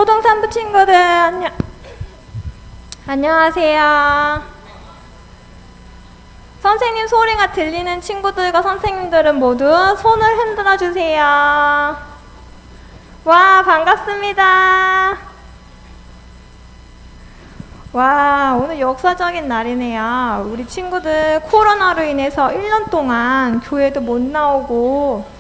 초등 3부 친구들 안녕하세요. 선생님 소리가 들리는 친구들과 선생님들은 모두 손을 흔들어 주세요. 와, 반갑습니다. 와, 오늘 역사적인 날이네요. 우리 친구들 코로나로 인해서 1년 동안 교회도 못 나오고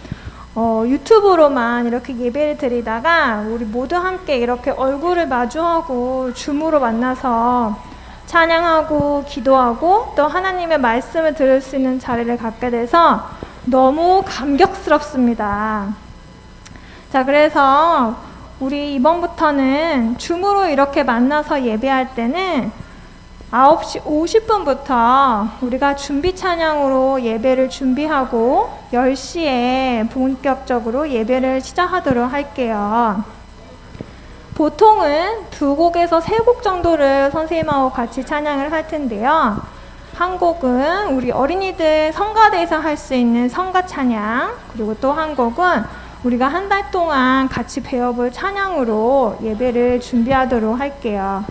유튜브로만 이렇게 예배를 드리다가 우리 모두 함께 이렇게 얼굴을 마주하고 줌으로 만나서 찬양하고 기도하고 또 하나님의 말씀을 들을 수 있는 자리를 갖게 돼서 너무 감격스럽습니다. 자, 그래서 우리 이번부터는 줌으로 이렇게 만나서 예배할 때는 9시 50분부터 우리가 준비 찬양으로 예배를 준비하고 10시에 본격적으로 예배를 시작하도록 할게요. 보통은 2곡에서 3곡 정도를 선생님하고 같이 찬양을 할 텐데요. 한 곡은 우리 어린이들 성가대에서 할 수 있는 성가 찬양, 그리고 또 한 곡은 우리가 한 달 동안 같이 배워볼 찬양으로 예배를 준비하도록 할게요.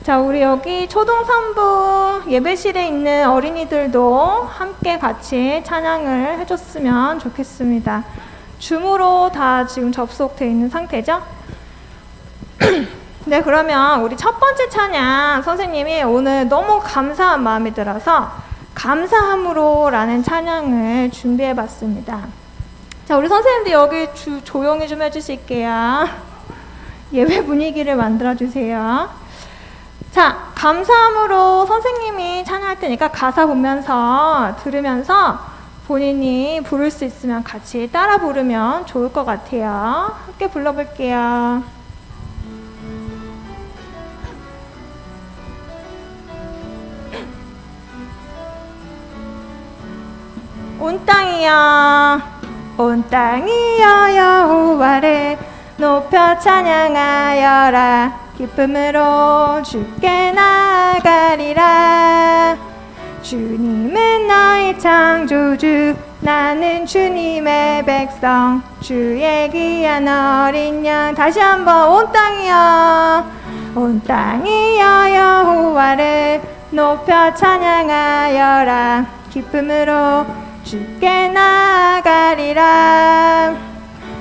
자, 우리 여기 초등 3부 예배실에 있는 어린이들도 함께 같이 찬양을 해줬으면 좋겠습니다. 줌으로 다 지금 접속되어 있는 상태죠? 네, 그러면 우리 첫 번째 찬양 선생님이 오늘 너무 감사한 마음이 들어서 감사함으로 라는 찬양을 준비해봤습니다. 자, 우리 선생님들 여기 조용히 좀 해주실게요. 예배 분위기를 만들어주세요. 자, 감사함으로 선생님이 찬양할 테니까 가사 보면서 들으면서 본인이 부를 수 있으면 같이 따라 부르면 좋을 것 같아요. 함께 불러볼게요. 온 땅이여, 온 땅이여 여호와를 높여 찬양하여라. 기쁨으로 주께 나아가리라. 주님은 나의 창조주, 나는 주님의 백성, 주의 귀한 어린 양. 다시 한번 온 땅이여, 온 땅이여 여호와를 높여 찬양하여라. 기쁨으로 주께 나아가리라.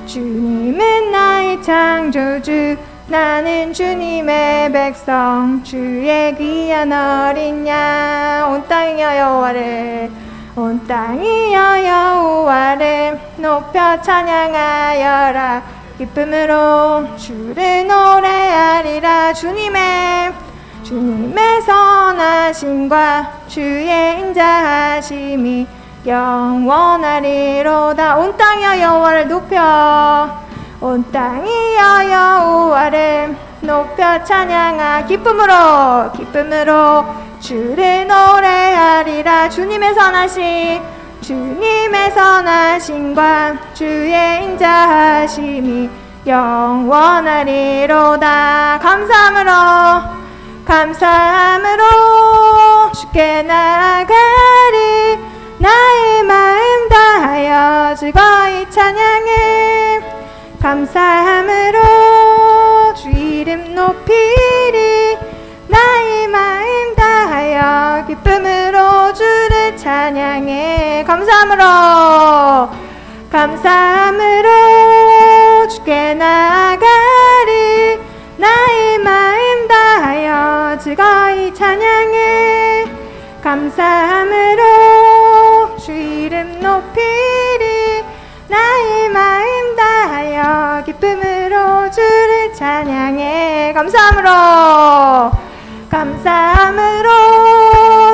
주님은 나의 창조주, 나는 주님의 백성, 주의 귀한 어린 양. 온 땅이여 여호와를, 온 땅이여 여호와를 높여 찬양하여라. 기쁨으로 주를 노래하리라. 주님의 선하심과 주의 인자하심이 영원하리로다. 온 땅이여 여호와를 높여, 온 땅이여 여호와를 높여 찬양하. 기쁨으로 주를 노래하리라. 주님의 선하심과 주의 인자하심이 영원하리로다. 감사함으로 주께 나아가리. 나의 마음 다하여 즐거이 찬양해. 감사함으로 주 이름 높이리. 나의 마음 다하여 기쁨으로 주를 찬양해. 감사함으로 주께 나아가리. 나의 마음 다하여 즐거이 찬양해. 감사함으로 주 이름 높이리. 나의 마음 다하여 기쁨으로 주를 찬양해. 감사함으로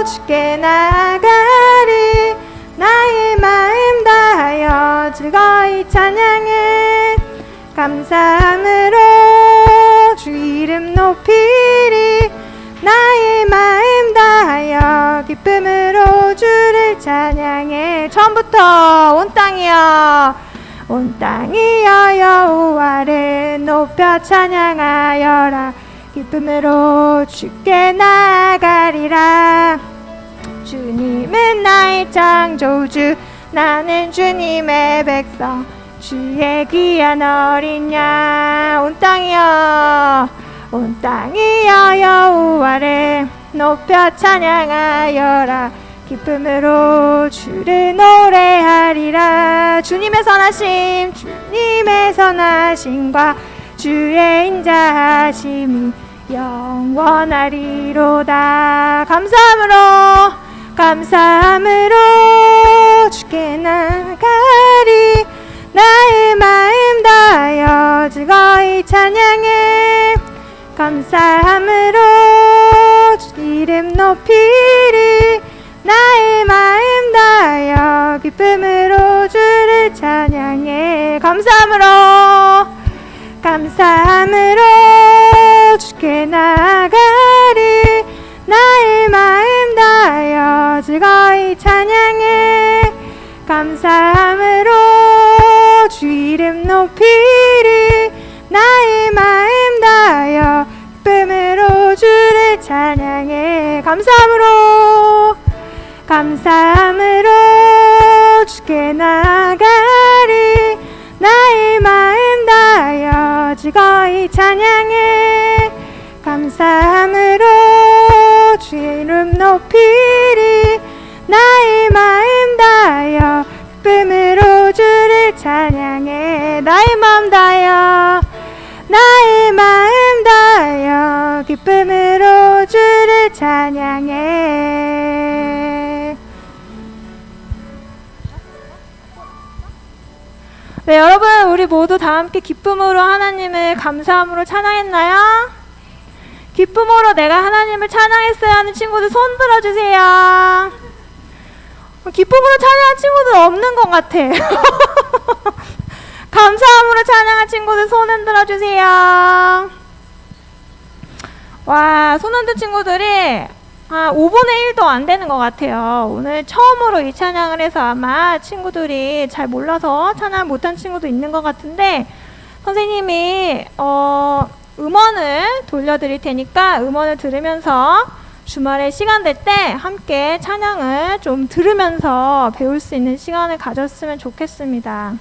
주께 나아가리. 나의 마음 다하여 즐거이 찬양해. 감사함으로 주 이름 높이리. 나의 마음 다하여 기쁨으로 주를 찬양해. 처음부터 온 땅이여, 온 땅이여 여호와를 높여 찬양하여라. 기쁨으로 주께 나아가리라. 주님은 나의 창조주, 나는 주님의 백성, 주의 귀한 어린 양. 온 땅이여 온 땅이여 여호와를 높여 찬양하여라. 기쁨으로 주를 노래하리라. 주님의 선하심 주님의 선하심과 주의 인자하심이 영원하리로다. 감사함으로 주께 나가리. 나의 마음 다하여 즐거이 찬양해. 감사함으로 주 이름 높이리. 나의 마음 다하여 기쁨으로 주를 찬양해. 감사함으로 주께 나가리. 나의 마음 다하여 즐거이 찬양해. 감사함으로 주 이름 높이리. 나의 마음 다하여 기쁨으로 주를 찬양해. 감사함으로 주께 나가리. 나의 마음 다하여 즐거이 찬양해. 감사함으로 주의 이름 높이리. 나의 마음 다하여 기쁨으로 주를 찬양해. 나의 마음 다하여 기쁨으로 주를 찬양해. 네, 여러분, 우리 모두 다 함께 기쁨으로 하나님을 감사함으로 찬양했나요? 기쁨으로 내가 하나님을 찬양했어야 하는 친구들 손 들어주세요. 기쁨으로 찬양한 친구들 없는 것 같아. 감사함으로 찬양한 친구들 손 흔들어주세요. 와, 손 흔든 친구들이 한 5분의 1도 안 되는 것 같아요. 오늘 처음으로 이 찬양을 해서 아마 친구들이 잘 몰라서 찬양을 못한 친구도 있는 것 같은데, 선생님이 음원을 돌려드릴 테니까 음원을 들으면서 주말에 시간 될 때 함께 찬양을 좀 들으면서 배울 수 있는 시간을 가졌으면 좋겠습니다.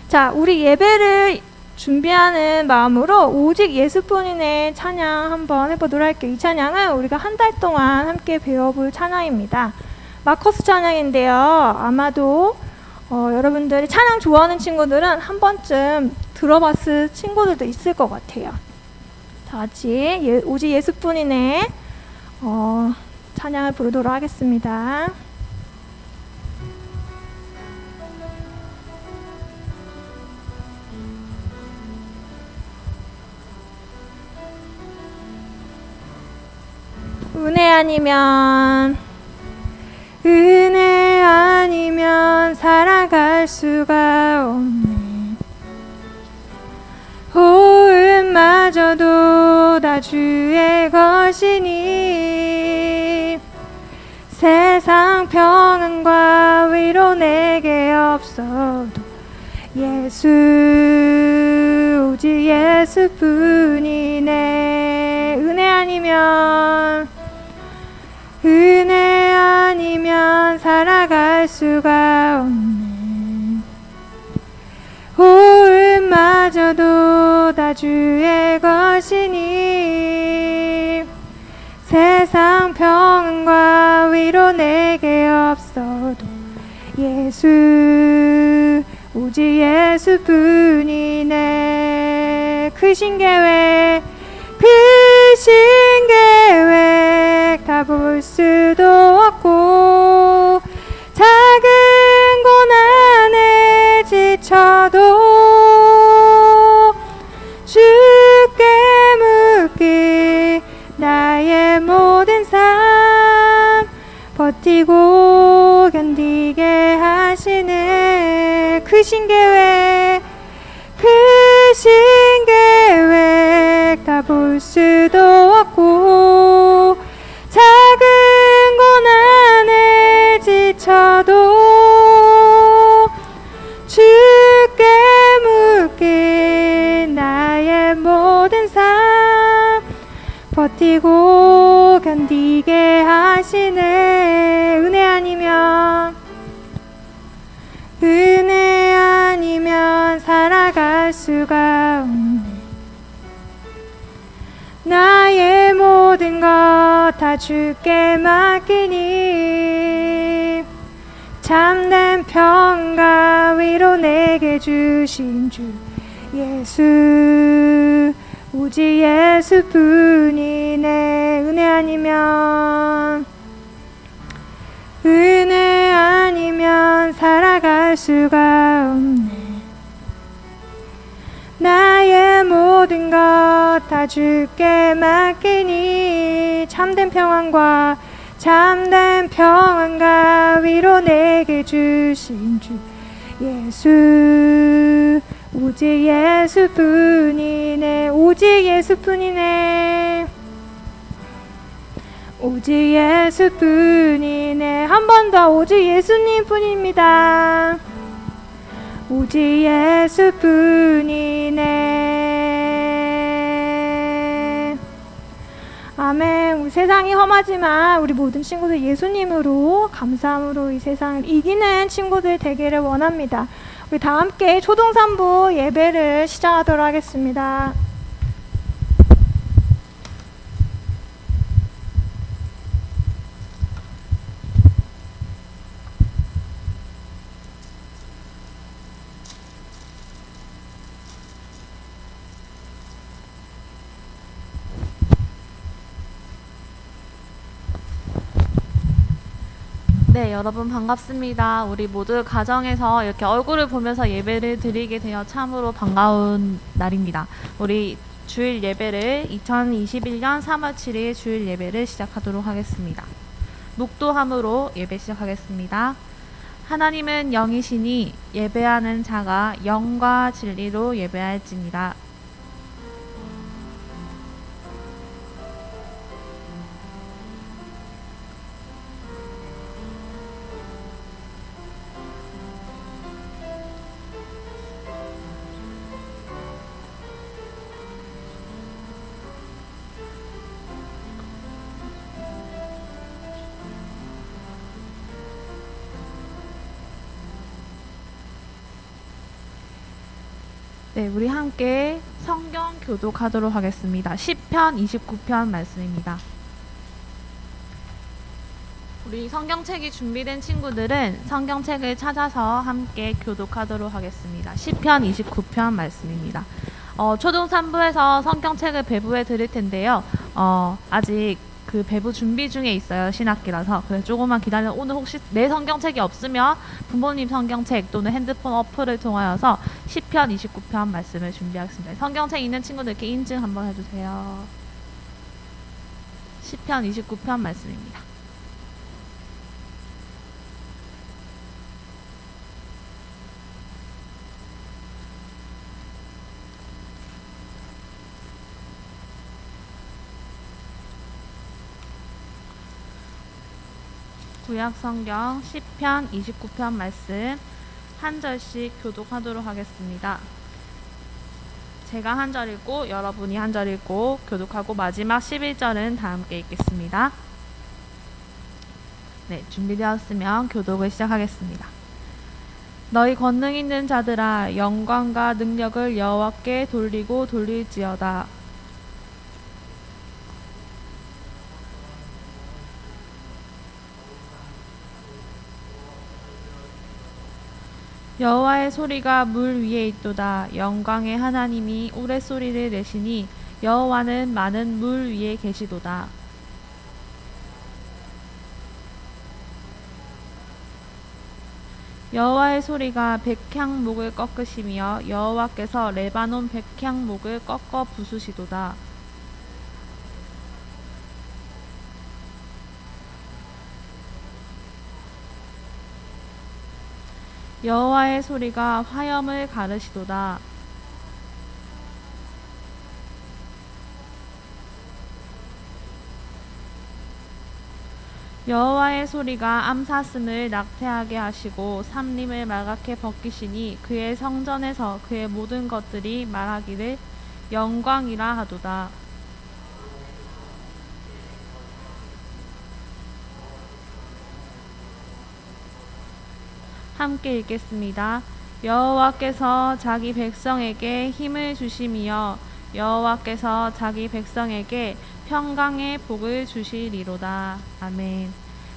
자, 우리 예배를 준비하는 마음으로 오직 예수뿐이네 찬양 한번 해보도록 할게요. 이 찬양은 우리가 한 달 동안 함께 배워볼 찬양입니다. 마커스 찬양인데요. 아마도 여러분들이 찬양 좋아하는 친구들은 한 번쯤 들어봤을 친구들도 있을 것 같아요. 다 같이 오직 예수뿐이네 찬양을 부르도록 하겠습니다. 은혜 아니면 살아갈 수가 없네. 호흡마저도 다 주의 것이니 세상 평안과 위로 내게 없어도 예수 오직 예수뿐이네. 은혜 아니면 살아갈 수가 없네. 호흡마저도 다 주의 것이니 세상 평안과 위로 내게 없어도 예수 오직 예수뿐이네. 크신 계획 다 볼 수도 없고 작은 고난에 지쳐도 주께 묻기 나의 모든 삶 버티고 견디게 하시네. 크신 계획 다 볼 수도 없고 작은 고난에 지쳐도 주께 묻기 나의 모든 삶 버티고 견디게 하시네. 은혜 아니면 수가 없네. 나의 모든 것 다 주께 맡기니 참된 평안과 위로 내게 주신 주 예수, 오직 예수뿐이네. 은혜 아니면 살아갈 수가 없네. 나의 모든 것 다 주께 맡기니 참된 평안과 위로 내게 주신 주 예수, 오직 예수뿐이네. 오직 예수뿐이네. 오직 예수뿐이네. 한 번 더. 오직 예수님뿐입니다. 오직 예수뿐이네. 아멘. 우리 세상이 험하지만 우리 모든 친구들 예수님으로 감사함으로 이 세상을 이기는 친구들 되기를 원합니다. 우리 다 함께 초동산부 예배를 시작하도록 하겠습니다. 네, 여러분 반갑습니다. 우리 모두 가정에서 이렇게 얼굴을 보면서 예배를 드리게 되어 참으로 반가운 날입니다. 우리 주일 예배를 2021년 3월 7일 주일 예배를 시작하도록 하겠습니다. 묵도함으로 예배 시작하겠습니다. 하나님은 영이시니 예배하는 자가 영과 진리로 예배할지니라. 네, 우리 함께 성경 교독하도록 하겠습니다. 시편 29편 말씀입니다. 우리 성경책이 준비된 친구들은 성경책을 찾아서 함께 교독하도록 하겠습니다. 시편 29편 말씀입니다. 초등산부에서 성경책을 배부해 드릴 텐데요. 아직 그 배부 준비 중에 있어요. 신학기라서. 그래서 조금만 기다려. 오늘 혹시 내 성경책이 없으면 부모님 성경책 또는 핸드폰 어플을 통하여서 시편 29편 말씀을 준비하겠습니다. 성경책 있는 친구들께 인증 한번 해주세요. 시편 29편 말씀입니다. 구약성경 시편 29편 말씀 한 절씩 교독하도록 하겠습니다. 제가 한 절 읽고 여러분이 한 절 읽고 교독하고 마지막 11절은 다 함께 읽겠습니다. 네, 준비되었으면 교독을 시작하겠습니다. 너희 권능 있는 자들아 영광과 능력을 여호와께 돌리고 돌릴지어다. 여호와의 소리가 물 위에 있도다. 영광의 하나님이 우레소리를 내시니 여호와는 많은 물 위에 계시도다. 여호와의 소리가 백향목을 꺾으시며 여호와께서 레바논 백향목을 꺾어 부수시도다. 여호와의 소리가 화염을 가르시도다. 여호와의 소리가 암사슴을 낙태하게 하시고 삼림을 말갛게 벗기시니 그의 성전에서 그의 모든 것들이 말하기를 영광이라 하도다. 함께 읽겠습니다. 여호와께서 자기 백성에게 힘을 주심이여 여호와께서 자기 백성에게 평강의 복을 주시리로다. 아멘.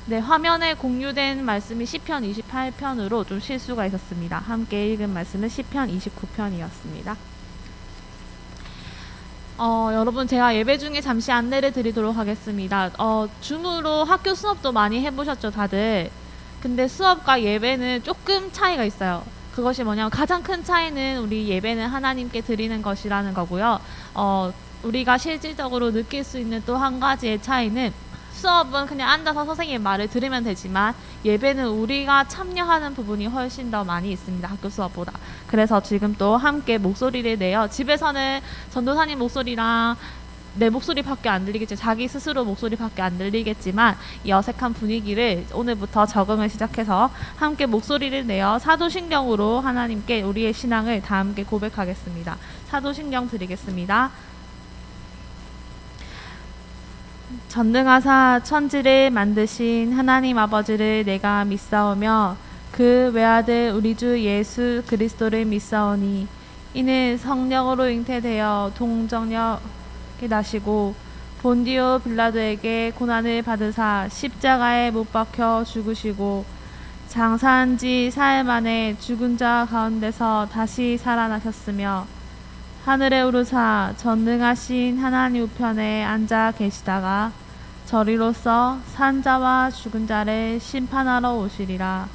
네, 화면에 공유된 말씀이 시편 28편으로 좀 실수가 있었습니다. 함께 읽은 말씀은 시편 29편이었습니다. 여러분 제가 예배 중에 잠시 안내를 드리도록 하겠습니다. 줌으로 학교 수업도 많이 해보셨죠, 다들? 근데 수업과 예배는 조금 차이가 있어요. 그것이 뭐냐면 가장 큰 차이는 우리 예배는 하나님께 드리는 것이라는 거고요. 우리가 실질적으로 느낄 수 있는 또 한 가지의 차이는 수업은 그냥 앉아서 선생님의 말을 들으면 되지만 예배는 우리가 참여하는 부분이 훨씬 더 많이 있습니다. 학교 수업보다. 그래서 지금 또 함께 목소리를 내요. 집에서는 전도사님 목소리랑 내 목소리밖에 안 들리겠지, 자기 스스로 목소리밖에 안 들리겠지만 이 어색한 분위기를 오늘부터 적응을 시작해서 함께 목소리를 내어 사도신경으로 하나님께 우리의 신앙을 다 함께 고백하겠습니다. 사도신경 드리겠습니다. 전능하사 천지를 만드신 하나님 아버지를 내가 믿사오며 그 외아들 우리 주 예수 그리스도를 믿사오니 이는 성령으로 잉태되어 동정녀에 나시고 본디오 빌라도에게 고난을 받으사 십자가에 못 박혀 죽으시고 장사한 지 사흘 만에 죽은 자 가운데서 다시 살아나셨으며 하늘에 오르사 전능하신 하나님 우편에 앉아 계시다가 저리로서 산자와 죽은 자를 심판하러 오시리라.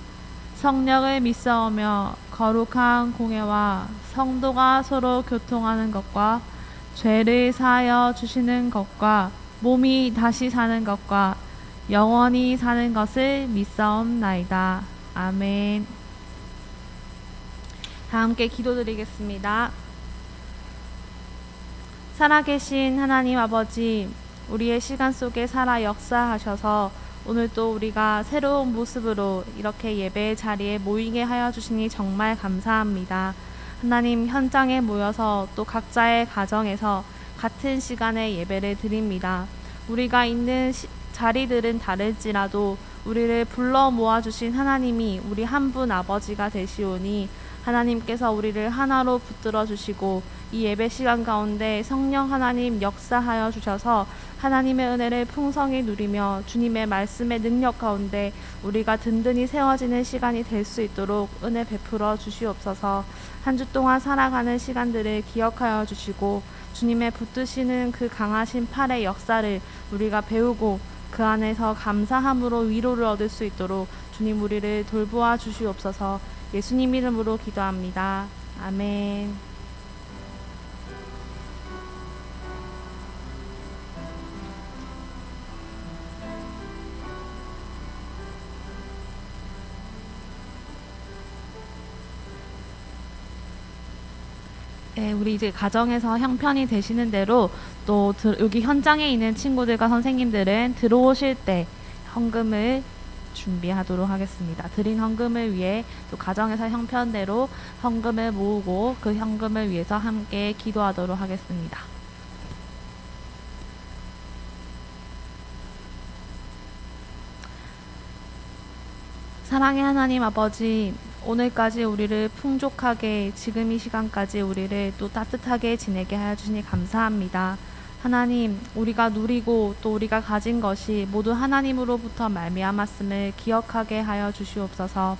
성령을 믿사오며 거룩한 공회와 성도가 서로 교통하는 것과 죄를 사하여 주시는 것과 몸이 다시 사는 것과 영원히 사는 것을 믿사옵나이다. 아멘. 다 함께 기도드리겠습니다. 살아계신 하나님 아버지, 우리의 시간 속에 살아 역사하셔서 오늘 또 우리가 새로운 모습으로 이렇게 예배의 자리에 모이게 하여 주시니 정말 감사합니다. 하나님, 현장에 모여서 또 각자의 가정에서 같은 시간에 예배를 드립니다. 우리가 있는 자리들은 다를지라도 우리를 불러 모아주신 하나님이 우리 한 분 아버지가 되시오니 하나님께서 우리를 하나로 붙들어 주시고 이 예배 시간 가운데 성령 하나님 역사하여 주셔서 하나님의 은혜를 풍성히 누리며 주님의 말씀의 능력 가운데 우리가 든든히 세워지는 시간이 될 수 있도록 은혜 베풀어 주시옵소서. 한 주 동안 살아가는 시간들을 기억하여 주시고 주님의 붙드시는 그 강하신 팔의 역사를 우리가 배우고 그 안에서 감사함으로 위로를 얻을 수 있도록 주님 우리를 돌보아 주시옵소서. 예수님 이름으로 기도합니다. 아멘. 네, 우리 이제 가정에서 형편이 되시는 대로 또 여기 현장에 있는 친구들과 선생님들은 들어오실 때 헌금을 준비하도록 하겠습니다. 드린 헌금을 위해 또 가정에서 형편대로 헌금을 모으고 그 헌금을 위해서 함께 기도하도록 하겠습니다. 사랑의 하나님 아버지, 오늘까지 우리를 풍족하게, 지금 이 시간까지 우리를 또 따뜻하게 지내게 하여 주시니 감사합니다. 하나님, 우리가 누리고 또 우리가 가진 것이 모두 하나님으로부터 말미암았음을 기억하게 하여 주시옵소서.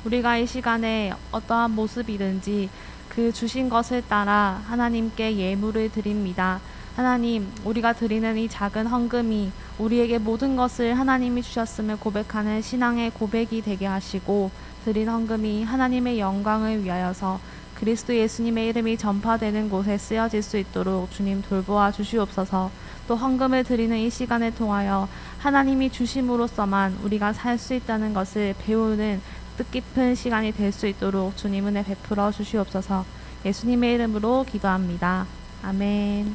우리가 이 시간에 어떠한 모습이든지 그 주신 것을 따라 하나님께 예물을 드립니다. 하나님, 우리가 드리는 이 작은 헌금이 우리에게 모든 것을 하나님이 주셨음을 고백하는 신앙의 고백이 되게 하시고, 드린 헌금이 하나님의 영광을 위하여서 그리스도 예수님의 이름이 전파되는 곳에 쓰여질 수 있도록 주님 돌보아 주시옵소서. 또 헌금을 드리는 이 시간을 통하여 하나님이 주심으로써만 우리가 살 수 있다는 것을 배우는 뜻깊은 시간이 될 수 있도록 주님 은혜 베풀어 주시옵소서. 예수님의 이름으로 기도합니다. 아멘.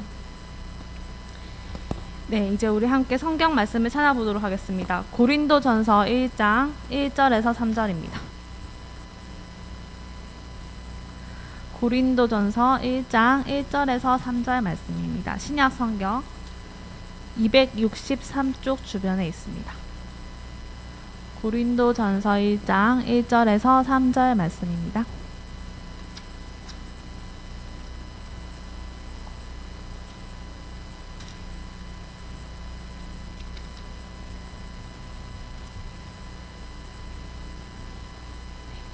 네, 이제 우리 함께 성경 말씀을 찾아보도록 하겠습니다. 고린도전서 1장 1절에서 3절입니다. 고린도전서 1장 1절에서 3절 말씀입니다. 신약 성경 263쪽 주변에 있습니다. 고린도전서 1장 1절에서 3절 말씀입니다.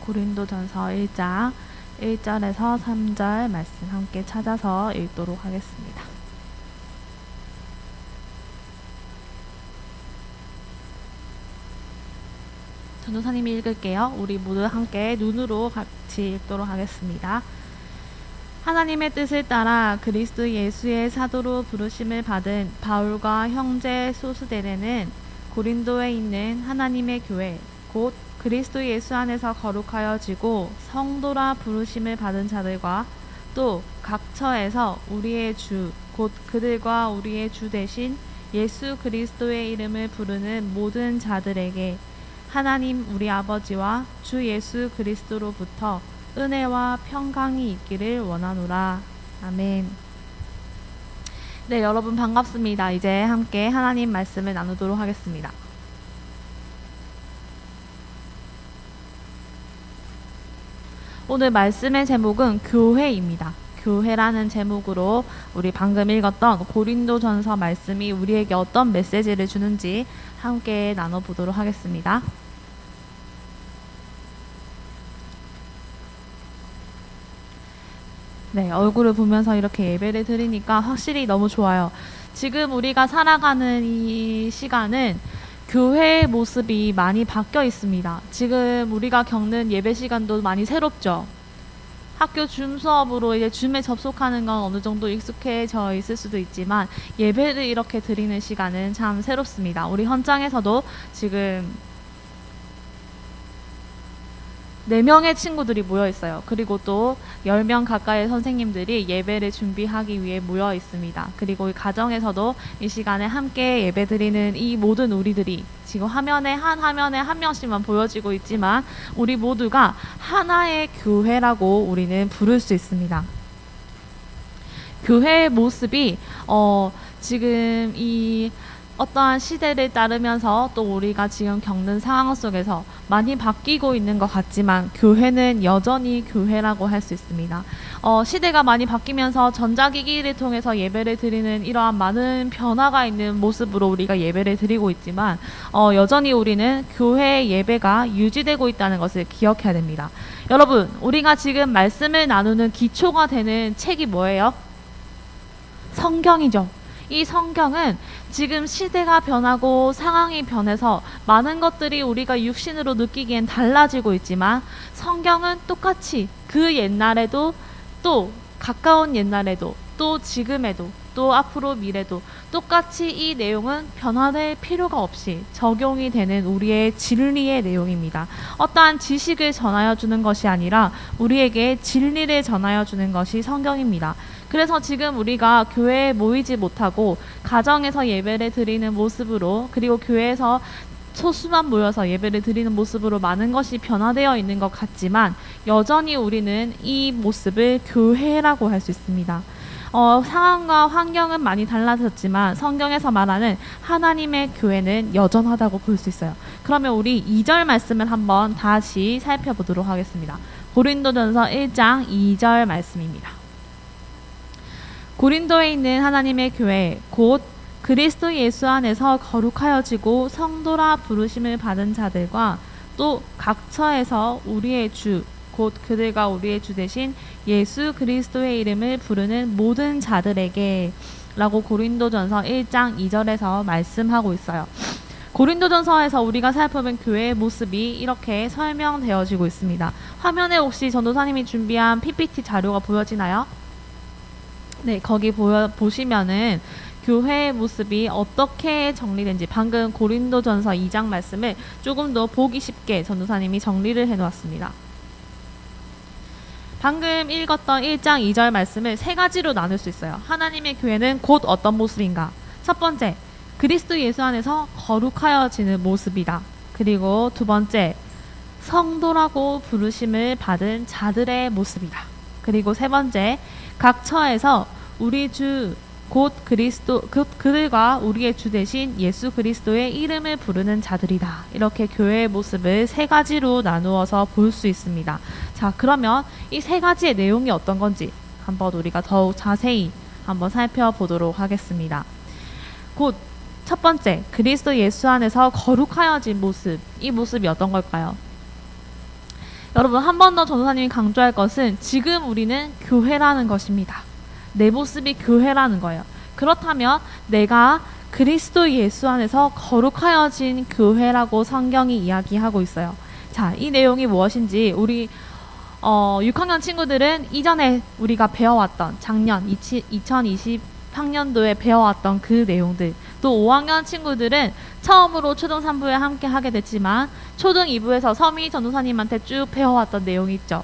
고린도전서 1장 1절에서 3절 말씀 함께 찾아서 읽도록 하겠습니다. 전도사님이 읽을게요. 우리 모두 함께 눈으로 같이 읽도록 하겠습니다. 하나님의 뜻을 따라 그리스도 예수의 사도로 부르심을 받은 바울과 형제 소스데레는 고린도에 있는 하나님의 교회 곧 그리스도 예수 안에서 거룩하여지고 성도라 부르심을 받은 자들과 또 각 처에서 우리의 주 곧 그들과 우리의 주 대신 예수 그리스도의 이름을 부르는 모든 자들에게 하나님 우리 아버지와 주 예수 그리스도로부터 은혜와 평강이 있기를 원하노라. 아멘. 네, 여러분 반갑습니다. 이제 함께 하나님 말씀을 나누도록 하겠습니다. 오늘 말씀의 제목은 교회입니다. 교회라는 제목으로 우리 방금 읽었던 고린도전서 말씀이 우리에게 어떤 메시지를 주는지 함께 나눠보도록 하겠습니다. 네, 얼굴을 보면서 이렇게 예배를 드리니까 확실히 너무 좋아요. 지금 우리가 살아가는 이 시간은 교회의 모습이 많이 바뀌어 있습니다. 지금 우리가 겪는 예배 시간도 많이 새롭죠. 학교 줌 수업으로 이제 줌에 접속하는 건 어느 정도 익숙해져 있을 수도 있지만 예배를 이렇게 드리는 시간은 참 새롭습니다. 우리 현장에서도 지금 4명의 친구들이 모여 있어요. 그리고 또 10명 가까이의 선생님들이 예배를 준비하기 위해 모여 있습니다. 그리고 이 가정에서도 이 시간에 함께 예배 드리는 이 모든 우리들이 지금 화면에 한 명씩만 보여지고 있지만 우리 모두가 하나의 교회라고 우리는 부를 수 있습니다. 교회의 모습이 지금 이 어떠한 시대를 따르면서 또 우리가 지금 겪는 상황 속에서 많이 바뀌고 있는 것 같지만 교회는 여전히 교회라고 할 수 있습니다. 시대가 많이 바뀌면서 전자기기를 통해서 예배를 드리는 이러한 많은 변화가 있는 모습으로 우리가 예배를 드리고 있지만 여전히 우리는 교회의 예배가 유지되고 있다는 것을 기억해야 됩니다. 여러분, 우리가 지금 말씀을 나누는 기초가 되는 책이 뭐예요? 성경이죠. 이 성경은 지금 시대가 변하고 상황이 변해서 많은 것들이 우리가 육신으로 느끼기엔 달라지고 있지만 성경은 똑같이 그 옛날에도 또 가까운 옛날에도 또 지금에도 또 앞으로 미래도 똑같이 이 내용은 변화될 필요가 없이 적용이 되는 우리의 진리의 내용입니다. 어떠한 지식을 전하여 주는 것이 아니라 우리에게 진리를 전하여 주는 것이 성경입니다. 그래서 지금 우리가 교회에 모이지 못하고 가정에서 예배를 드리는 모습으로 그리고 교회에서 소수만 모여서 예배를 드리는 모습으로 많은 것이 변화되어 있는 것 같지만 여전히 우리는 이 모습을 교회라고 할 수 있습니다. 상황과 환경은 많이 달라졌지만 성경에서 말하는 하나님의 교회는 여전하다고 볼 수 있어요. 그러면 우리 2절 말씀을 한번 다시 살펴보도록 하겠습니다. 고린도전서 1장 2절 말씀입니다. 고린도에 있는 하나님의 교회 곧 그리스도 예수 안에서 거룩하여지고 성도라 부르심을 받은 자들과 또 각 처에서 우리의 주 곧 그들과 우리의 주 대신 예수 그리스도의 이름을 부르는 모든 자들에게 라고 고린도전서 1장 2절에서 말씀하고 있어요. 고린도전서에서 우리가 살펴본 교회의 모습이 이렇게 설명되어지고 있습니다. 화면에 혹시 전도사님이 준비한 PPT 자료가 보여지나요? 네, 거기 보시면은 교회의 모습이 어떻게 정리된지 방금 고린도전서 2장 말씀을 조금 더 보기 쉽게 전도사님이 정리를 해놓았습니다. 방금 읽었던 1장 2절 말씀을 3가지로 나눌 수 있어요. 하나님의 교회는 곧 어떤 모습인가? 첫 번째, 그리스도 예수 안에서 거룩하여지는 모습이다. 그리고 두 번째, 성도라고 부르심을 받은 자들의 모습이다. 그리고 세 번째, 각 처에서 우리 주 곧 그리스도 그들과 우리의 주 대신 예수 그리스도의 이름을 부르는 자들이다. 이렇게 교회의 모습을 3가지로 나누어서 볼 수 있습니다. 자, 그러면 이 3가지의 내용이 어떤 건지 한번 우리가 더욱 자세히 한번 살펴보도록 하겠습니다. 곧 첫 번째, 그리스도 예수 안에서 거룩하여진 모습. 이 모습이 어떤 걸까요? 여러분, 한 번 더 전도사님이 강조할 것은 지금 우리는 교회라는 것입니다. 내 모습이 교회라는 거예요. 그렇다면 내가 그리스도 예수 안에서 거룩하여진 교회라고 성경이 이야기하고 있어요. 자, 이 내용이 무엇인지 우리 6학년 친구들은 이전에 우리가 배워왔던 작년 2020학년도에 배워왔던 그 내용들, 또 5학년 친구들은 처음으로 초등 3부에 함께 하게 됐지만 초등 2부에서 서미 전도사님한테 쭉 배워왔던 내용이 있죠.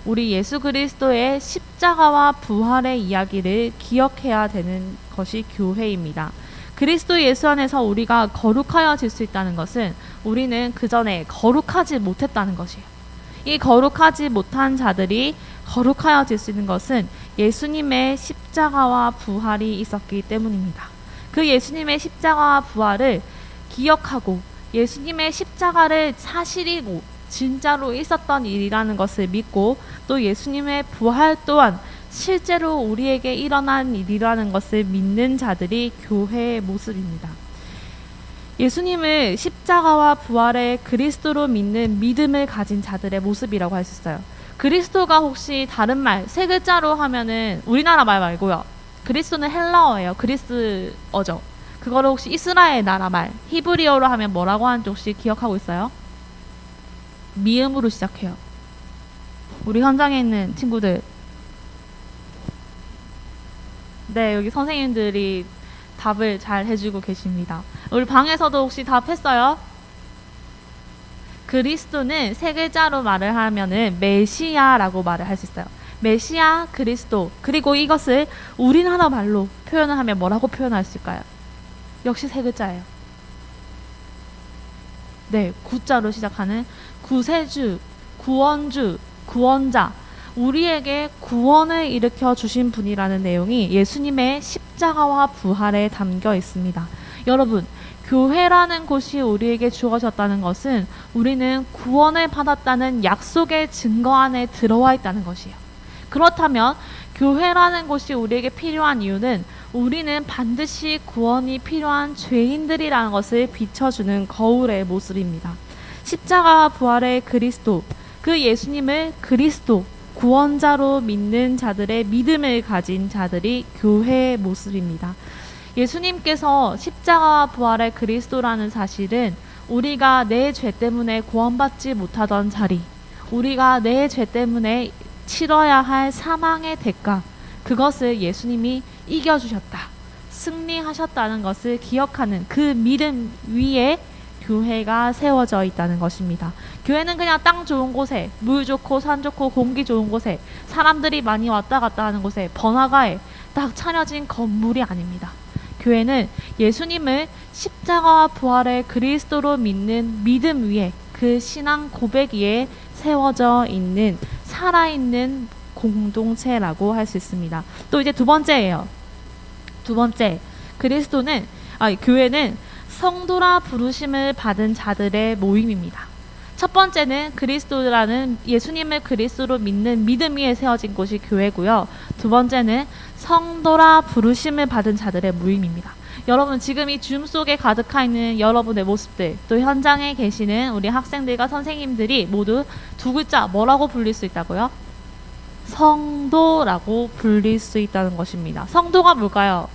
우리 예수 그리스도의 십자가와 부활의 이야기를 기억해야 되는 것이 교회입니다. 그리스도 예수 안에서 우리가 거룩하여질 수 있다는 것은 우리는 그 전에 거룩하지 못했다는 것이에요. 이 거룩하지 못한 자들이 거룩하여질 수 있는 것은 예수님의 십자가와 부활이 있었기 때문입니다. 그 예수님의 십자가와 부활을 기억하고 예수님의 십자가를 사실이고 진짜로 있었던 일이라는 것을 믿고 또 예수님의 부활 또한 실제로 우리에게 일어난 일이라는 것을 믿는 자들이 교회의 모습입니다. 예수님을 십자가와 부활의 그리스도로 믿는 믿음을 가진 자들의 모습이라고 할 수 있어요. 그리스도가 혹시 다른 말, 세 글자로 하면은 우리나라 말 말고요. 그리스도는 헬라어예요. 그리스어죠. 그거를 혹시 이스라엘 나라 말, 히브리어로 하면 뭐라고 하는지 혹시 기억하고 있어요? 미음으로 시작해요. 우리 현장에 있는 친구들. 네, 여기 선생님들이 답을 잘 해주고 계십니다. 우리 방에서도 혹시 답했어요? 그리스도는 세 글자로 말을 하면은 메시아라고 말을 할 수 있어요. 메시아, 그리스도. 그리고 이것을 우리나라 말로 표현을 하면 뭐라고 표현할 수 있을까요? 역시 세 글자예요. 네, 구자로 시작하는 구세주, 구원주, 구원자. 우리에게 구원을 일으켜 주신 분이라는 내용이 예수님의 십자가와 부활에 담겨 있습니다. 여러분, 교회라는 곳이 우리에게 주어졌다는 것은 우리는 구원을 받았다는 약속의 증거 안에 들어와 있다는 것이에요. 그렇다면 교회라는 곳이 우리에게 필요한 이유는 우리는 반드시 구원이 필요한 죄인들이라는 것을 비춰주는 거울의 모습입니다. 십자가와 부활의 그리스도, 그 예수님을 그리스도, 구원자로 믿는 자들의 믿음을 가진 자들이 교회의 모습입니다. 예수님께서 십자가와 부활의 그리스도라는 사실은 우리가 내 죄 때문에 구원받지 못하던 자리, 우리가 내 죄 때문에 치러야 할 사망의 대가, 그것을 예수님이 이겨주셨다, 승리하셨다는 것을 기억하는 그 믿음 위에 교회가 세워져 있다는 것입니다. 교회는 그냥 땅 좋은 곳에, 물 좋고 산 좋고 공기 좋은 곳에, 사람들이 많이 왔다 갔다 하는 곳에, 번화가에 딱 차려진 건물이 아닙니다. 교회는 예수님을 십자가와 부활의 그리스도로 믿는 믿음 위에, 그 신앙 고백 위에 세워져 있는 살아있는 공동체라고 할 수 있습니다. 또 이제 두 번째예요. 두 번째, 교회는 성도라 부르심을 받은 자들의 모임입니다. 첫 번째는 그리스도라는 예수님을 그리스도로 믿는 믿음 위에 세워진 곳이 교회고요. 두 번째는 성도라 부르심을 받은 자들의 모임입니다. 여러분, 지금 이 줌 속에 가득하 있는 여러분의 모습들, 또 현장에 계시는 우리 학생들과 선생님들이 모두 두 글자 뭐라고 불릴 수 있다고요? 성도라고 불릴 수 있다는 것입니다. 성도가 뭘까요?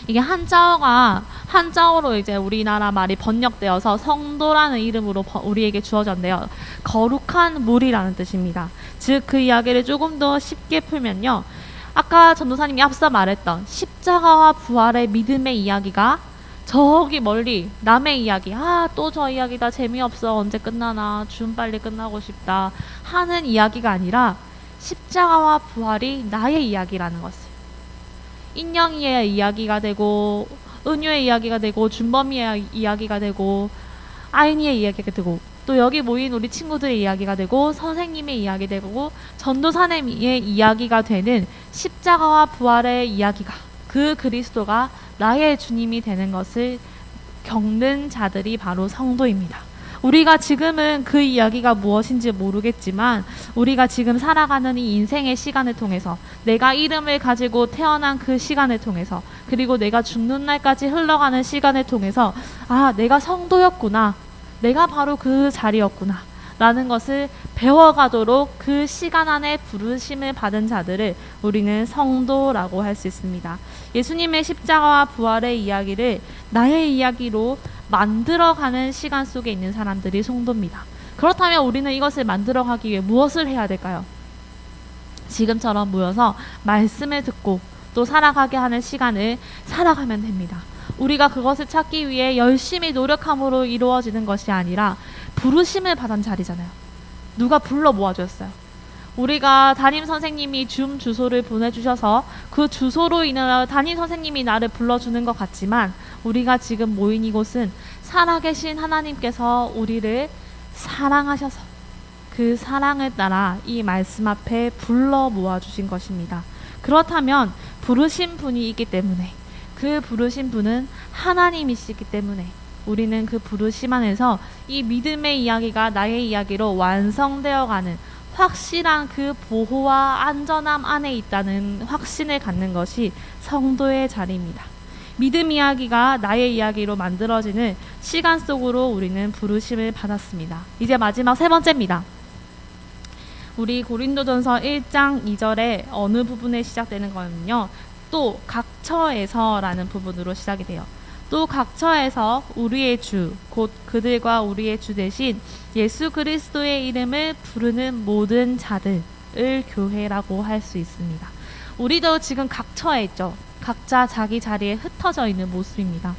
이게 한자어로 이제 우리나라 말이 번역되어서 성도라는 이름으로 우리에게 주어졌는데요. 거룩한 물이라는 뜻입니다. 즉, 그 이야기를 조금 더 쉽게 풀면요. 아까 전도사님이 앞서 말했던 십자가와 부활의 믿음의 이야기가 저기 멀리 남의 이야기, 또 저 이야기다, 재미없어, 언제 끝나나, 좀 빨리 끝나고 싶다 하는 이야기가 아니라 십자가와 부활이 나의 이야기라는 것을, 인영이의 이야기가 되고, 은유의 이야기가 되고, 준범이의 이야기가 되고, 아인이의 이야기가 되고, 또 여기 모인 우리 친구들의 이야기가 되고, 선생님의 이야기 되고, 전도사님의 이야기가 되는 십자가와 부활의 이야기가, 그 그리스도가 나의 주님이 되는 것을 겪는 자들이 바로 성도입니다. 우리가 지금은 그 이야기가 무엇인지 모르겠지만 우리가 지금 살아가는 이 인생의 시간을 통해서, 내가 이름을 가지고 태어난 그 시간을 통해서, 그리고 내가 죽는 날까지 흘러가는 시간을 통해서 내가 성도였구나, 내가 바로 그 자리였구나, 라는 것을 배워가도록 그 시간 안에 부르심을 받은 자들을 우리는 성도라고 할 수 있습니다. 예수님의 십자가와 부활의 이야기를 나의 이야기로 만들어가는 시간 속에 있는 사람들이 성도입니다. 그렇다면 우리는 이것을 만들어가기 위해 무엇을 해야 될까요? 지금처럼 모여서 말씀을 듣고 또 살아가게 하는 시간을 살아가면 됩니다. 우리가 그것을 찾기 위해 열심히 노력함으로 이루어지는 것이 아니라 부르심을 받은 자리잖아요. 누가 불러 모아주었어요. 우리가 담임 선생님이 줌 주소를 보내주셔서 그 주소로 인해 담임 선생님이 나를 불러주는 것 같지만 우리가 지금 모인 이곳은 살아계신 하나님께서 우리를 사랑하셔서 그 사랑을 따라 이 말씀 앞에 불러 모아주신 것입니다. 그렇다면 부르신 분이 있기 때문에 그 부르신 분은 하나님이시기 때문에 우리는 그 부르심 안에서 이 믿음의 이야기가 나의 이야기로 완성되어가는 확실한 그 보호와 안전함 안에 있다는 확신을 갖는 것이 성도의 자리입니다. 믿음 이야기가 나의 이야기로 만들어지는 시간 속으로 우리는 부르심을 받았습니다. 이제 마지막 세 번째입니다. 우리 고린도전서 1장 2절에 어느 부분에 시작되는 거는요. 또 각처에서라는 부분으로 시작이 돼요. 또 각처에서 우리의 주, 곧 그들과 우리의 주 대신 예수 그리스도의 이름을 부르는 모든 자들을 교회라고 할 수 있습니다. 우리도 지금 각처에 있죠. 각자 자기 자리에 흩어져 있는 모습입니다.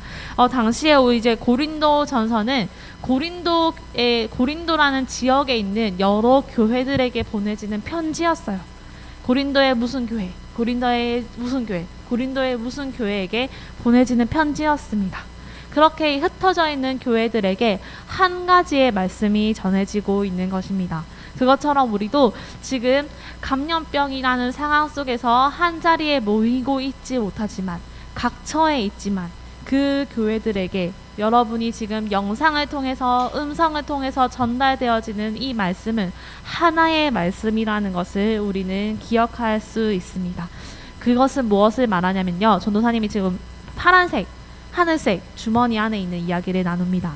당시에 이제 고린도 전서는 고린도라는 지역에 있는 여러 교회들에게 보내지는 편지였어요. 고린도의 무슨 교회, 고린도의 무슨 교회, 고린도의 무슨 교회에게 보내지는 편지였습니다. 그렇게 흩어져 있는 교회들에게 한 가지의 말씀이 전해지고 있는 것입니다. 그것처럼 우리도 지금 감염병이라는 상황 속에서 한 자리에 모이고 있지 못하지만 각처에 있지만 그 교회들에게 여러분이 지금 영상을 통해서 음성을 통해서 전달되어지는 이 말씀은 하나의 말씀이라는 것을 우리는 기억할 수 있습니다. 그것은 무엇을 말하냐면요. 전도사님이 지금 파란색, 하늘색 주머니 안에 있는 이야기를 나눕니다.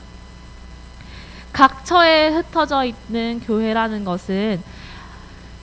각처에 흩어져 있는 교회라는 것은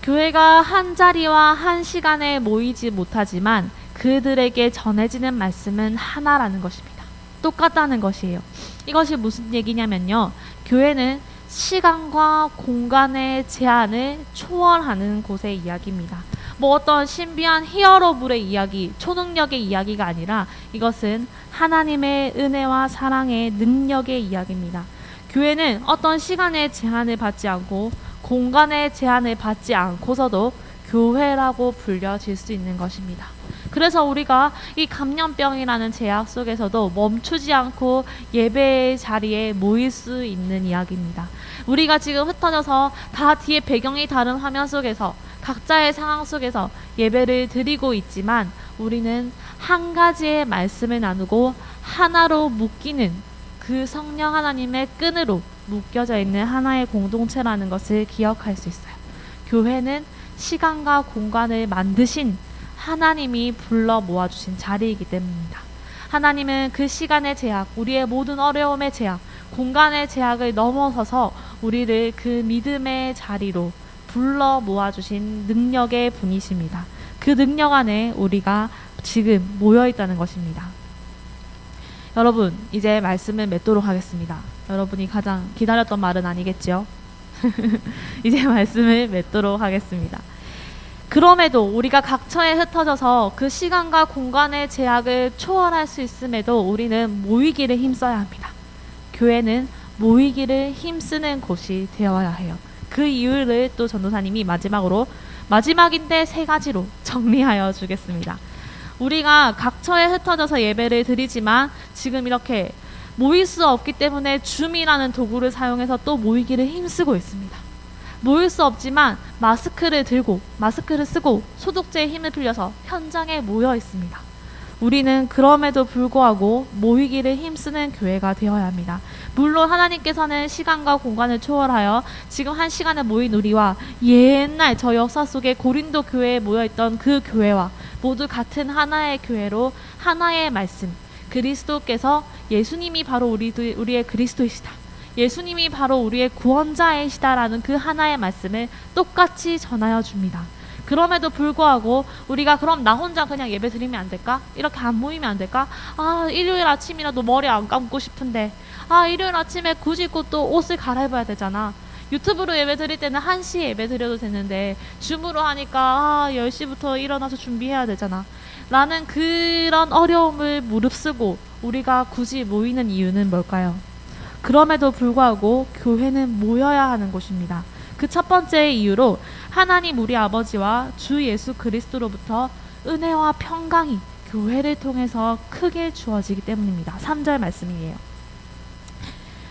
교회가 한 자리와 한 시간에 모이지 못하지만 그들에게 전해지는 말씀은 하나라는 것입니다. 똑같다는 것이에요. 이것이 무슨 얘기냐면요. 교회는 시간과 공간의 제한을 초월하는 곳의 이야기입니다. 어떤 신비한 히어로물의 이야기, 초능력의 이야기가 아니라 이것은 하나님의 은혜와 사랑의 능력의 이야기입니다. 교회는 어떤 시간의 제한을 받지 않고 공간의 제한을 받지 않고서도 교회라고 불려질 수 있는 것입니다. 그래서 우리가 이 감염병이라는 제약 속에서도 멈추지 않고 예배의 자리에 모일 수 있는 이야기입니다. 우리가 지금 흩어져서 다 뒤에 배경이 다른 화면 속에서 각자의 상황 속에서 예배를 드리고 있지만 우리는 한 가지의 말씀을 나누고 하나로 묶이는 그 성령 하나님의 끈으로 묶여져 있는 하나의 공동체라는 것을 기억할 수 있어요. 교회는 시간과 공간을 만드신 하나님이 불러 모아주신 자리이기 때문입니다. 하나님은 그 시간의 제약, 우리의 모든 어려움의 제약, 공간의 제약을 넘어서서 우리를 그 믿음의 자리로 불러 모아주신 능력의 분이십니다. 그 능력 안에 우리가 지금 모여있다는 것입니다. 여러분, 이제 말씀을 맺도록 하겠습니다. 여러분이 가장 기다렸던 말은 아니겠죠? 이제 말씀을 맺도록 하겠습니다. 그럼에도 우리가 각처에 흩어져서 그 시간과 공간의 제약을 초월할 수 있음에도 우리는 모이기를 힘써야 합니다. 교회는 모이기를 힘쓰는 곳이 되어야 해요. 그 이유를 또 전도사님이 마지막인데 3가지로 정리하여 주겠습니다. 우리가 각처에 흩어져서 예배를 드리지만 지금 이렇게 모일 수 없기 때문에 줌이라는 도구를 사용해서 또 모이기를 힘쓰고 있습니다. 모일 수 없지만 마스크를 쓰고 소독제에 힘을 빌려서 현장에 모여 있습니다. 우리는 그럼에도 불구하고 모이기를 힘쓰는 교회가 되어야 합니다. 물론 하나님께서는 시간과 공간을 초월하여 지금 한 시간에 모인 우리와 옛날 저 역사 속에 고린도 교회에 모여있던 그 교회와 모두 같은 하나의 교회로 하나의 말씀, 그리스도께서 예수님이 바로 우리의 그리스도이시다. 예수님이 바로 우리의 구원자이시다라는 그 하나의 말씀을 똑같이 전하여 줍니다. 그럼에도 불구하고 우리가 그럼 나 혼자 그냥 예배 드리면 안 될까? 이렇게 안 모이면 안 될까? 아, 일요일 아침이라도 머리 안 감고 싶은데, 아, 일요일 아침에 굳이 또 옷을 갈아입어야 되잖아. 유튜브로 예배 드릴 때는 1시에 예배 드려도 되는데 줌으로 하니까 10시부터 일어나서 준비해야 되잖아. 라는 그런 어려움을 무릅쓰고 우리가 굳이 모이는 이유는 뭘까요? 그럼에도 불구하고 교회는 모여야 하는 곳입니다. 그 첫 번째 이유로 하나님 우리 아버지와 주 예수 그리스도로부터 은혜와 평강이 교회를 통해서 크게 주어지기 때문입니다. 3절 말씀이에요.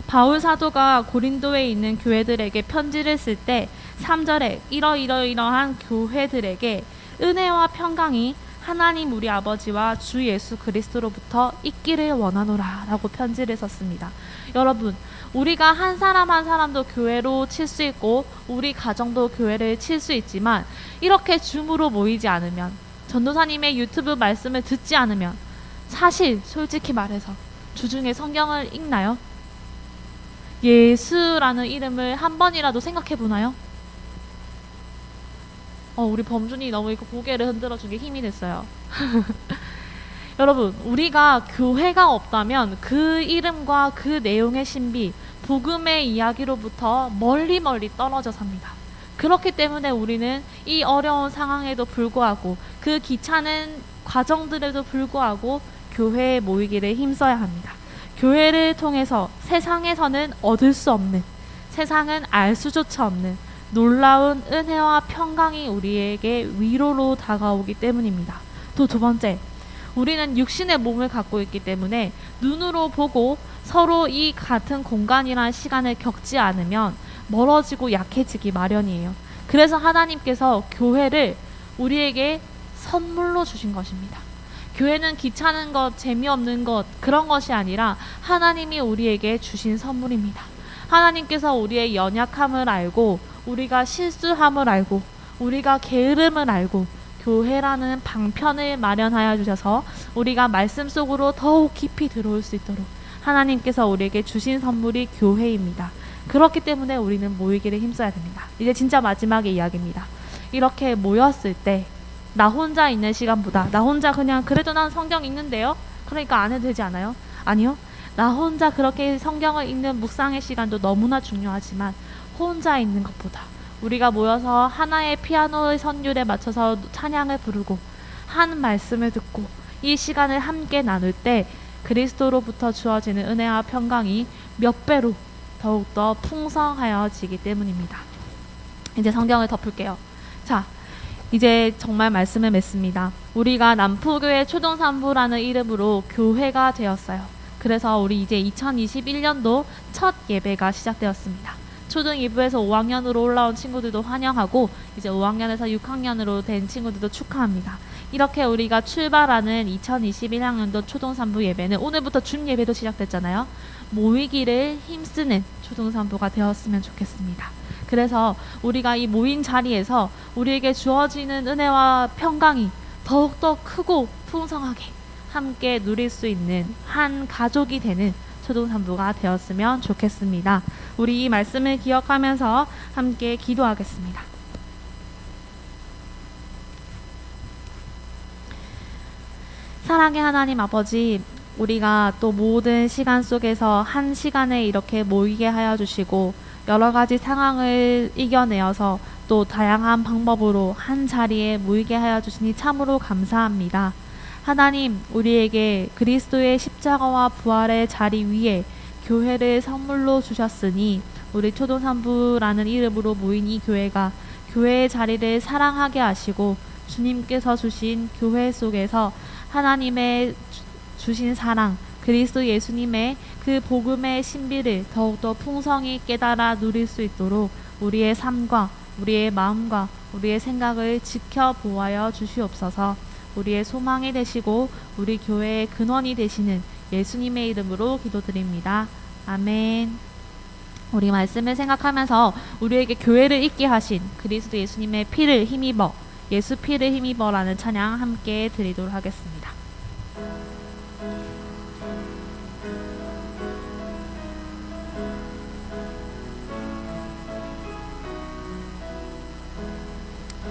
바울 사도가 고린도에 있는 교회들에게 편지를 쓸 때 3절에 이러한 교회들에게 은혜와 평강이 하나님 우리 아버지와 주 예수 그리스도로부터 있기를 원하노라 라고 편지를 썼습니다. 여러분, 우리가 한 사람 한 사람도 교회로 칠 수 있고 우리 가정도 교회를 칠 수 있지만 이렇게 줌으로 모이지 않으면, 전도사님의 유튜브 말씀을 듣지 않으면 사실 솔직히 말해서 주중에 성경을 읽나요? 예수라는 이름을 한 번이라도 생각해 보나요? 우리 범준이 너무 이렇게 고개를 흔들어준 게 힘이 됐어요. 여러분, 우리가 교회가 없다면 그 이름과 그 내용의 신비, 복음의 이야기로부터 멀리 떨어져 삽니다. 그렇기 때문에 우리는 이 어려운 상황에도 불구하고 그 귀찮은 과정들에도 불구하고 교회에 모이기를 힘써야 합니다. 교회를 통해서 세상에서는 얻을 수 없는, 세상은 알 수조차 없는 놀라운 은혜와 평강이 우리에게 위로로 다가오기 때문입니다. 또 두 번째, 우리는 육신의 몸을 갖고 있기 때문에 눈으로 보고 서로 이 같은 공간이란 시간을 겪지 않으면 멀어지고 약해지기 마련이에요. 그래서 하나님께서 교회를 우리에게 선물로 주신 것입니다. 교회는 귀찮은 것, 재미없는 것, 그런 것이 아니라 하나님이 우리에게 주신 선물입니다. 하나님께서 우리의 연약함을 알고, 우리가 실수함을 알고, 우리가 게으름을 알고 교회라는 방편을 마련하여 주셔서 우리가 말씀 속으로 더욱 깊이 들어올 수 있도록 하나님께서 우리에게 주신 선물이 교회입니다. 그렇기 때문에 우리는 모이기를 힘써야 됩니다. 이제 진짜 마지막의 이야기입니다. 이렇게 모였을 때 나 혼자 있는 시간보다, 나 혼자 그냥 그래도 난 성경 읽는데요? 그러니까 안 해도 되지 않아요? 아니요. 나 혼자 그렇게 성경을 읽는 묵상의 시간도 너무나 중요하지만 혼자 있는 것보다 우리가 모여서 하나의 피아노의 선율에 맞춰서 찬양을 부르고 한 말씀을 듣고 이 시간을 함께 나눌 때 그리스도로부터 주어지는 은혜와 평강이 몇 배로 더욱더 풍성하여지기 때문입니다. 이제 성경을 덮을게요. 자, 이제 정말 말씀을 맺습니다. 우리가 남포교회 초등산부라는 이름으로 교회가 되었어요. 그래서 우리 이제 2021년도 첫 예배가 시작되었습니다. 초등 2부에서 5학년으로 올라온 친구들도 환영하고 이제 5학년에서 6학년으로 된 친구들도 축하합니다. 이렇게 우리가 출발하는 2021학년도 초등 3부 예배는 오늘부터 준 예배도 시작됐잖아요. 모이기를 힘쓰는 초등 3부가 되었으면 좋겠습니다. 그래서 우리가 이 모인 자리에서 우리에게 주어지는 은혜와 평강이 더욱더 크고 풍성하게 함께 누릴 수 있는 한 가족이 되는 초등산부가 되었으면 좋겠습니다. 우리 이 말씀을 기억하면서 함께 기도하겠습니다. 사랑의 하나님 아버지, 우리가 또 모든 시간 속에서 한 시간에 이렇게 모이게 하여 주시고 여러 가지 상황을 이겨내어서 또 다양한 방법으로 한 자리에 모이게 하여 주시니 참으로 감사합니다. 하나님, 우리에게 그리스도의 십자가와 부활의 자리 위에 교회를 선물로 주셨으니 우리 초등산부라는 이름으로 모인 이 교회가 교회의 자리를 사랑하게 하시고 주님께서 주신 교회 속에서 하나님의 주신 사랑, 그리스도 예수님의 그 복음의 신비를 더욱더 풍성히 깨달아 누릴 수 있도록 우리의 삶과 우리의 마음과 우리의 생각을 지켜보아여 주시옵소서. 우리의 소망이 되시고 우리 교회의 근원이 되시는 예수님의 이름으로 기도드립니다. 아멘. 우리 말씀을 생각하면서 우리에게 교회를 있게 하신 그리스도 예수님의 피를 힘입어, 예수 피를 힘입어라는 찬양 함께 드리도록 하겠습니다.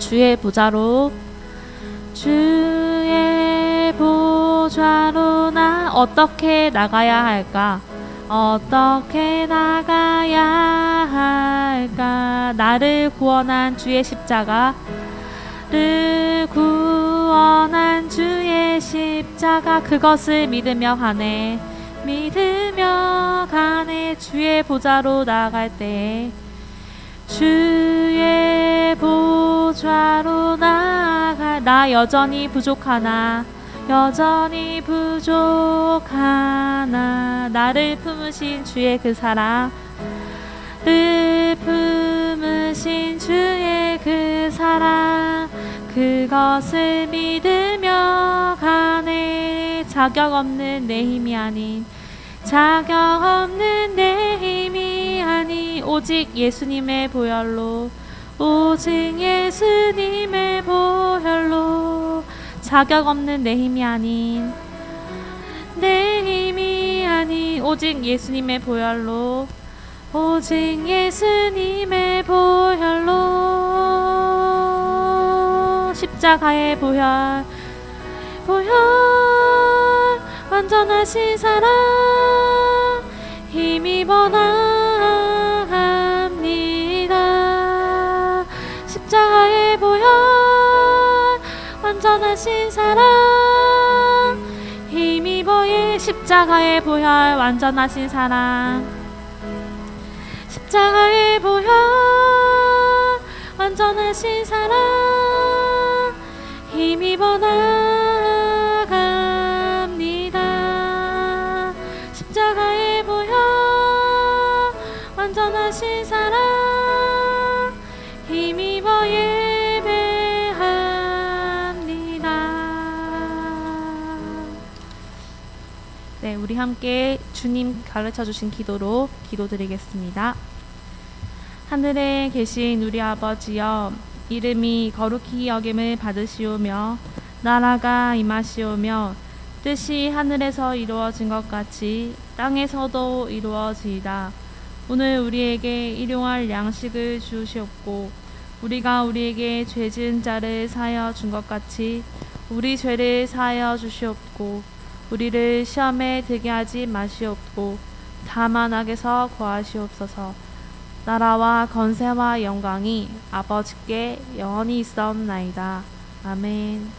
주의 보좌로 주의 보좌로 나 어떻게 나가야 할까? 어떻게 나가야 할까? 나를 구원한 주의 십자가를 구원한 주의 십자가 그것을 믿으며 가네. 믿으며 가네. 주의 보좌로 나아갈 때 주의 보좌로 나아가 나 여전히 부족하나 여전히 부족하나 나를 품으신 주의 그 사랑을 품으신 주의 그 사랑 그것을 믿으며 가네. 자격 없는 내 힘이 아닌 자격 없는 내 힘이 아닌 오직 예수님의 보혈로 오직 예수님의 보혈로 자격 없는 내 힘이 아닌 내 힘이 아닌 오직 예수님의 보혈로 오직 예수님의 보혈로 십자가의 보혈 보혈 완전하신 사랑 힘입어 나갑니다. 십자가의 보혈 완전하신 사랑 힘입어 십자가의 보혈 완전하신 사랑 십자가의 보혈 완전하신 사랑 힘입어 나갑니다. 십자가의 보혈 완전하신 사랑 힘입어 네, 우리 함께 주님 가르쳐 주신 기도로 기도드리겠습니다. 하늘에 계신 우리 아버지여, 이름이 거룩히 여김을 받으시오며 나라가 임하시오며 뜻이 하늘에서 이루어진 것 같이 땅에서도 이루어지이다. 오늘 우리에게 일용할 양식을 주시옵고 우리가 우리에게 죄 지은 자를 사하여 준 것 같이 우리 죄를 사하여 주시옵고 우리를 시험에 들게 하지 마시옵고 다만 악에서 구하시옵소서. 나라와 권세와 영광이 아버지께 영원히 있사옵나이다. 아멘.